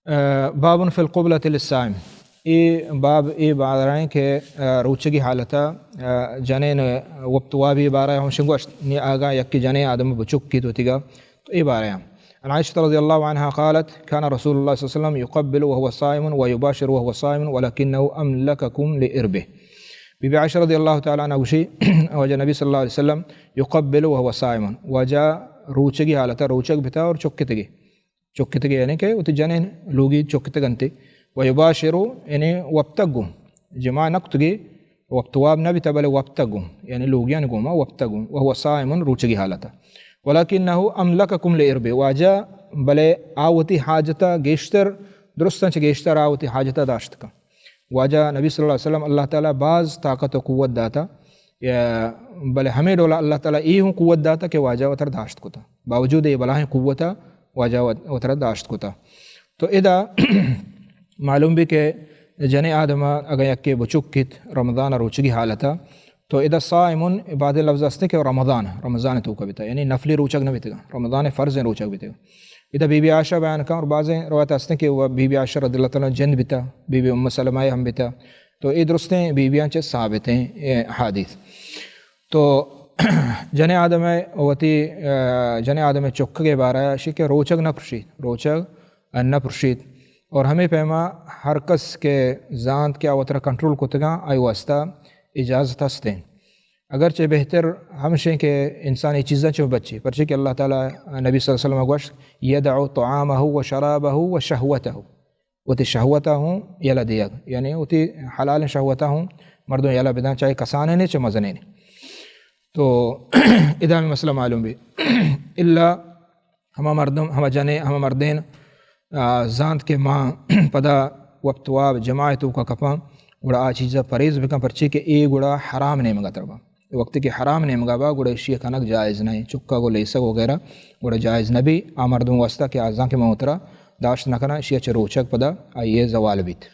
बाबन फ़िल क़ुबलति लिस्साइम। ये बाब ये बार हैं कि रोचगी हालत जने वक्तवा भी बार हम शिंगोश नि आगा यक्की जने आदम बचुक की तो तिगा तो ये बार हैं आयशा रज़ियल्लाहु अन्हा क़ालत कान रसूलुल्लाह सल्लल्लाहु अलैहि वसल्लम युक़ब्बिलु व हुवा साइमुन व युबाशिरु व हुवा साइमुन वलकिन्नहु अमलककुम लिइर्बिह। बीबी आयशा रज़ियल्लाहु तआला अन्हा उशी वजा नबी सल्लल्लाहु अलैहि वसल्लम युक़ब्बिलु व हुवा साइमुन वजा रोचगी हालत रोचक बिता और चुक्कितगे यानी कि उत जने लोगी चुक्कितगंते व युबाशिरु यानी वब्तगुम जमा नक्तगे वक्तवाब नबी तबले वब्तगुम यानी लोगियान गुमा वब्तगुम व हुवा साइमुन रोचगी हालत वलकिन्नहु अमलककुम लिइर्बिह वाजा बले आवती हाजता गेश्तर दुरुस्तन से गेश्तर आवती हाजता दाश्त का वाजा नबी सल्लल्लाहु अलैहि वसल्लम अल्लाह ताला बाज़ ताकत व क़ुव्वत दाता या बले हमें डोला अल्लाह ताला ये हूँ क़ुव्वत दाता कि वाजा वतर दाश्त को था बावजूद ये बलाएँ क़ुव्वता वाजा वतर दाश्त को था। तो इदा मालूम भी के जने आदम अगर यक्के बचुक्कित रमज़ान रोचगी हालत तो इदा साइमुन बाद लफ्ज़ अस्ते के रमज़ान तो कविता यानी नफली रोचक न बीतेगा रमज़ान फ़र्ज़ रोचक बीतेगा। इदा बीबी आयशा बयान का और बाज़ रवायत अस्ते के वह बीबी आयशा रज़ियल्लाहु तआला जन्द बिता बीबी उम्म सलमा हम बिता तो ये दुरुस्तें बीबियाँ चे साबित हैं हादीस। तो जने आदम जने आदम चुक्क के बारे शिके रोचक न प्रशीत और हमें पैमा हर कस के ज़ांत क्या वतरा कंट्रोल कुतगा आई वास्ता इजाज़त हस्ते अगरचे बेहतर हमशे के इंसान ये चीज़ें चो बच्चे परचे कि अल्लाह ताला नबी सल्लल्लाहु अलैहि वसल्लम गोश यदअु तआमहु व शराबहु व शहवतहु उति शहवतहु यला दिया यानी उति हलाल शहवतहु मर्दों यला बिदा चाहे कसाने ने च मज़ने ने। तो इदा में मसला मालूम भी इल्ला हम मर्देन ज़ांत के माँ पदा वक्तवाब जमायतों का कपा गुड़ा आ चीज़ा परहेज़ बिका परचे के ए गुड़ा हराम ने मंगा तरबा वक्त के हराम ने मंगा बा गुड़ा शी कनक जायज़ नहीं चुक्का गो लेसा वगैरह गुड़ा जायज़ नबी आ मर्दों वास्ता के आज़ा के मोहतरा दाश्त न करना शी रोचक पदा आइए जवाल बीत।